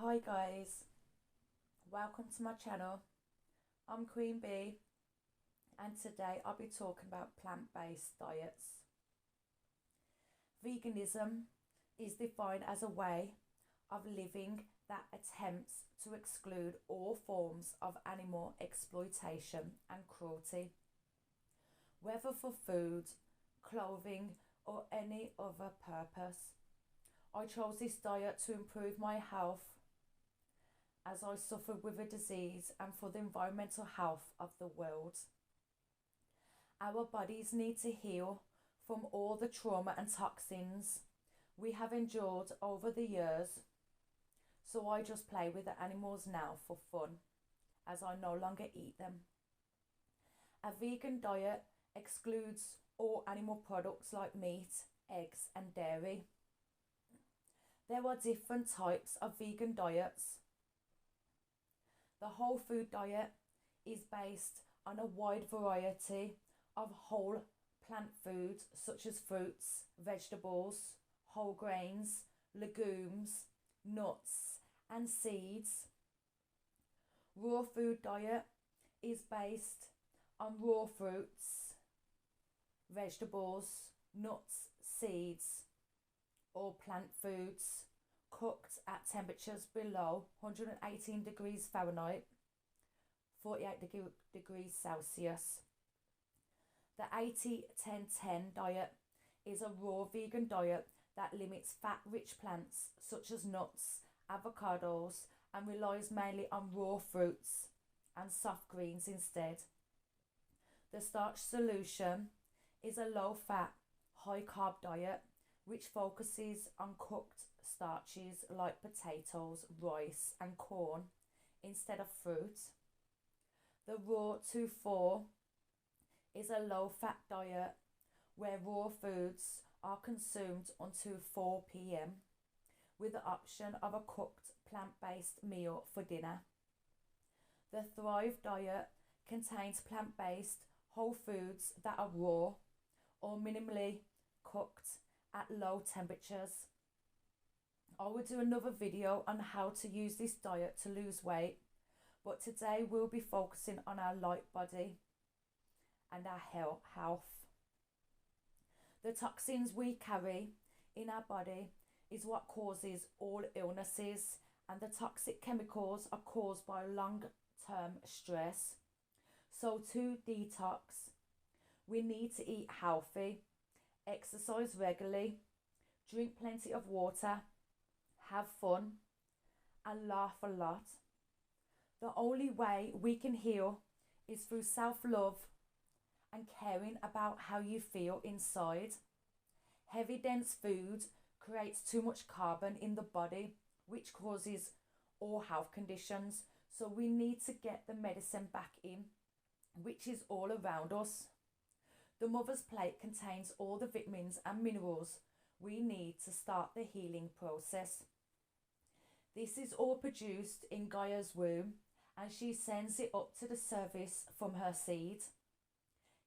Hi guys, welcome to my channel. I'm Queen Bee and today I'll be talking about plant-based diets. Veganism is defined as a way of living that attempts to exclude all forms of animal exploitation and cruelty, whether for food, clothing or any other purpose. I chose this diet to improve my health as I suffered with a disease and for the environmental health of the world. Our bodies need to heal from all the trauma and toxins we have endured over the years, so I just play with the animals now for fun, as I no longer eat them. A vegan diet excludes all animal products like meat, eggs and dairy. There are different types of vegan diets. The whole food diet is based on a wide variety of whole plant foods such as fruits, vegetables, whole grains, legumes, nuts and seeds. Raw food diet is based on raw fruits, vegetables, nuts, seeds or plant foods cooked at temperatures below 118 degrees Fahrenheit, 48 degrees Celsius. The 80-10-10 diet is a raw vegan diet that limits fat-rich plants such as nuts, avocados, and relies mainly on raw fruits and soft greens instead. The starch solution is a low-fat, high-carb diet which focuses on cooked starches like potatoes, rice and corn instead of fruit. The raw 2-4 is a low-fat diet where raw foods are consumed until 4 p.m. with the option of a cooked plant-based meal for dinner. The Thrive diet contains plant-based whole foods that are raw or minimally cooked at low temperatures. I will do another video on how to use this diet to lose weight, but today we'll be focusing on our light body and our health. The toxins we carry in our body is what causes all illnesses, and the toxic chemicals are caused by long-term stress. So to detox, we need to eat healthy, exercise regularly, drink plenty of water, have fun and laugh a lot. The only way we can heal is through self-love and caring about how you feel inside. Heavy dense food creates too much carbon in the body, which causes all health conditions. So we need to get the medicine back in, which is all around us. The mother's plate contains all the vitamins and minerals we need to start the healing process. This is all produced in Gaia's womb, and she sends it up to the surface from her seed.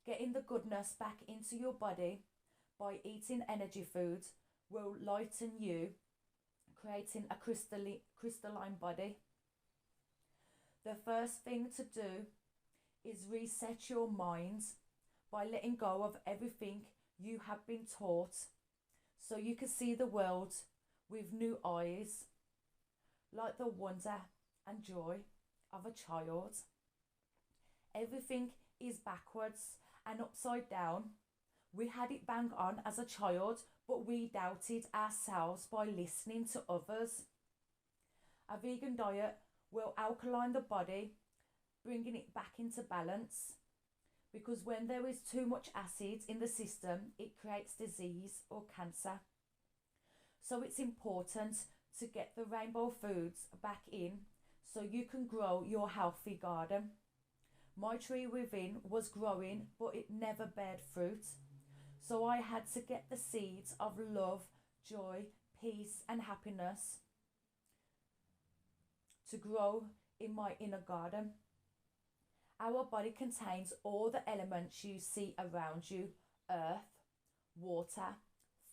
Getting the goodness back into your body by eating energy food will lighten you, creating a crystalline body. The first thing to do is reset your mind by letting go of everything you have been taught, so you can see the world with new eyes, like the wonder and joy of a child. Everything is backwards and upside down. We had it bang on as a child, but we doubted ourselves by listening to others. A vegan diet will alkaline the body, bringing it back into balance, because when there is too much acid in the system, it creates disease or cancer. So it's important to get the rainbow foods back in so you can grow your healthy garden. My tree within was growing, but it never bared fruit. So I had to get the seeds of love, joy, peace and happiness to grow in my inner garden. Our body contains all the elements you see around you: earth, water,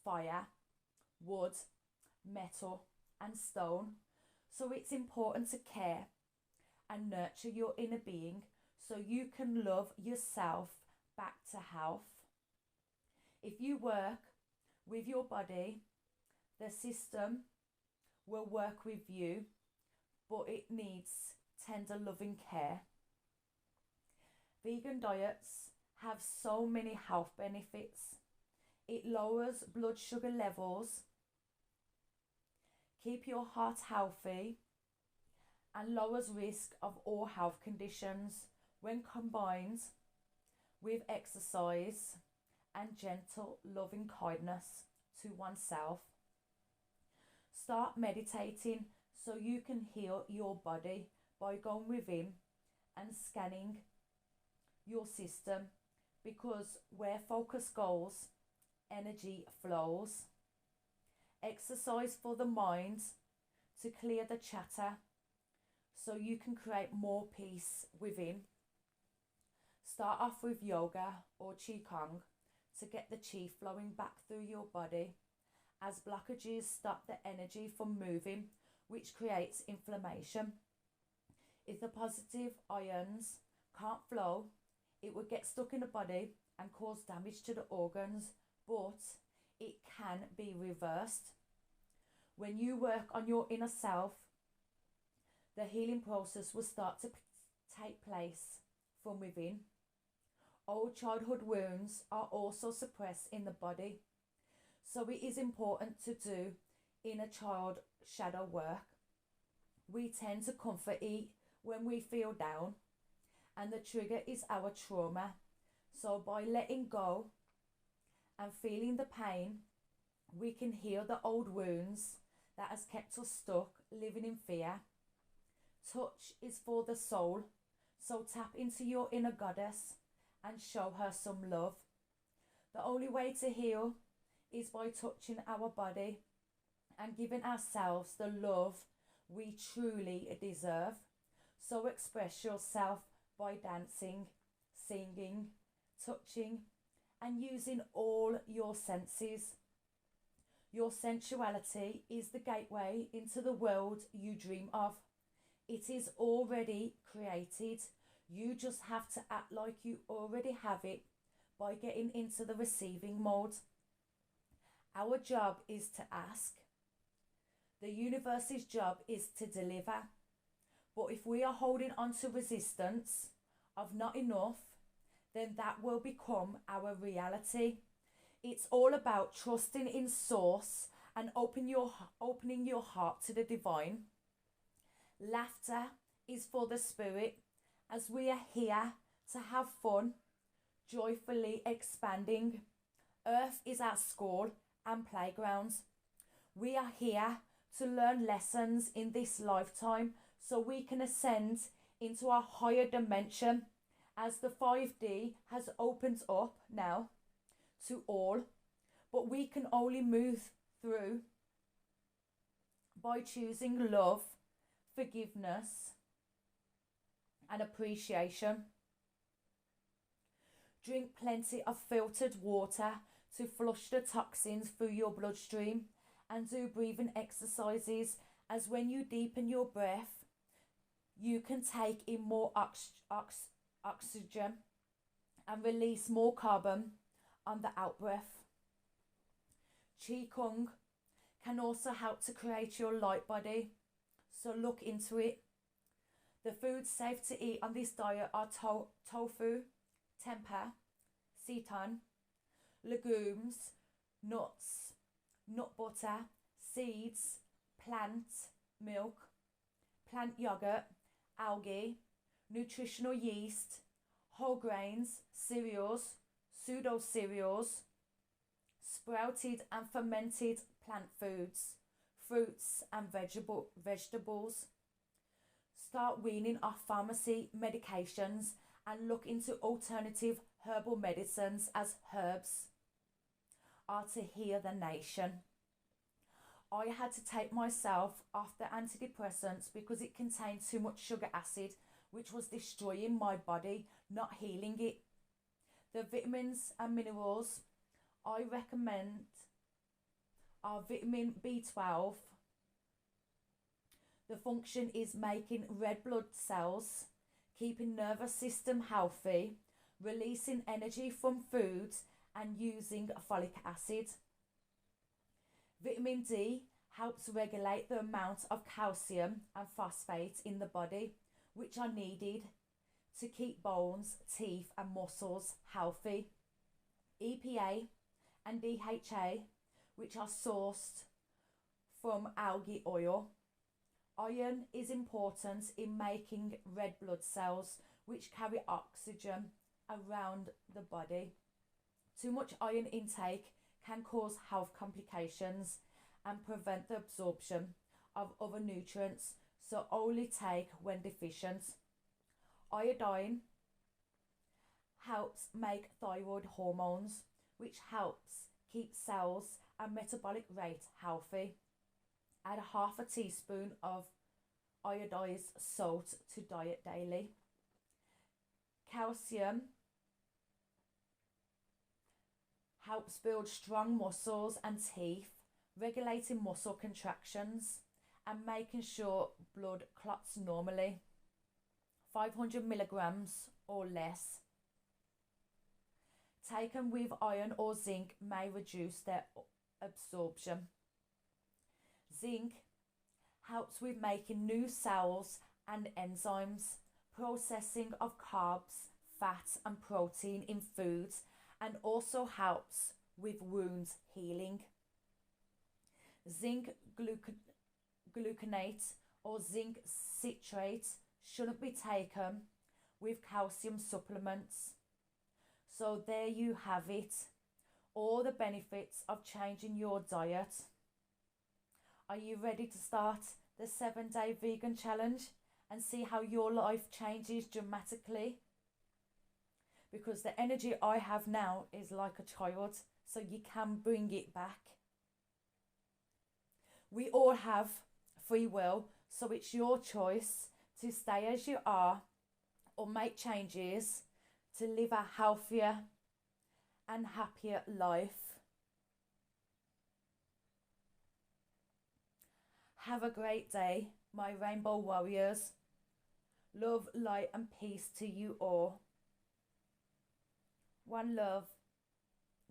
fire, wood, metal and stone. So it's important to care and nurture your inner being so you can love yourself back to health. If you work with your body, the system will work with you, but it needs tender loving care. Vegan diets have so many health benefits. It lowers blood sugar levels, keep your heart healthy, and lowers risk of all health conditions when combined with exercise and gentle loving kindness to oneself. Start meditating so you can heal your body by going within and scanning your system, because where focus goes, energy flows. Exercise for the mind to clear the chatter so you can create more peace within. Start off with yoga or qigong to get the qi flowing back through your body, as blockages stop the energy from moving, which creates inflammation. If the positive ions can't flow, it would get stuck in the body and cause damage to the organs, but it can be reversed. When you work on your inner self, the healing process will start to take place from within. Old childhood wounds are also suppressed in the body, so it is important to do inner child shadow work. We tend to comfort eat when we feel down, and the trigger is our trauma. So by letting go and feeling the pain, we can heal the old wounds that has kept us stuck living in fear. Touch is for the soul, so tap into your inner goddess and show her some love. The only way to heal is by touching our body and giving ourselves the love we truly deserve. So express yourself by dancing, singing, touching, and using all your senses. Your sensuality is the gateway into the world you dream of. It is already created. You just have to act like you already have it by getting into the receiving mode. Our job is to ask. The universe's job is to deliver. But if we are holding on to resistance of not enough, then that will become our reality. It's all about trusting in source and opening your heart to the divine. Laughter is for the spirit, as we are here to have fun, joyfully expanding. Earth is our school and playground. We are here to learn lessons in this lifetime so we can ascend into a higher dimension, as the 5D has opened up now to all, but we can only move through by choosing love, forgiveness, and appreciation. Drink plenty of filtered water to flush the toxins through your bloodstream, and do breathing exercises, as when you deepen your breath, you can take in more oxygen and release more carbon on the out breath. Qigong can also help to create your light body, so look into it. The foods safe to eat on this diet are tofu, tempeh, seitan, legumes, nuts, nut butter, seeds, plant milk, plant yogurt, algae, nutritional yeast, whole grains, cereals, pseudo cereals, sprouted and fermented plant foods, fruits and vegetables. Start weaning off pharmacy medications and look into alternative herbal medicines, as herbs are to heal the nation. I had to take myself off the antidepressants because it contained too much sugar acid, which was destroying my body, not healing it. The vitamins and minerals I recommend are vitamin B12, The function is making red blood cells, keeping nervous system healthy, releasing energy from foods, and using folic acid. Vitamin D helps regulate the amount of calcium and phosphate in the body, which are needed to keep bones, teeth, and muscles healthy. EPA and DHA, which are sourced from algae oil. Iron is important in making red blood cells, which carry oxygen around the body. Too much iron intake can cause health complications and prevent the absorption of other nutrients, so only take when deficient. Iodine helps make thyroid hormones, which helps keep cells and metabolic rate healthy. Add half a teaspoon of iodized salt to diet daily. Calcium helps build strong muscles and teeth, regulating muscle contractions and making sure blood clots normally. 500 milligrams or less. Taken with iron or zinc may reduce their absorption. Zinc helps with making new cells and enzymes, processing of carbs, fat, and protein in foods, and also helps with wound healing. Zinc gluconate or zinc citrate shouldn't be taken with calcium supplements. So there you have it, all the benefits of changing your diet. Are you ready to start the 7-day vegan challenge and see how your life changes dramatically? Because the energy I have now is like a child, so you can bring it back. We all have free will, so it's your choice to stay as you are or make changes to live a healthier and happier life. Have a great day, my rainbow warriors. Love, light, and peace to you all. One love.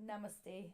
Namaste.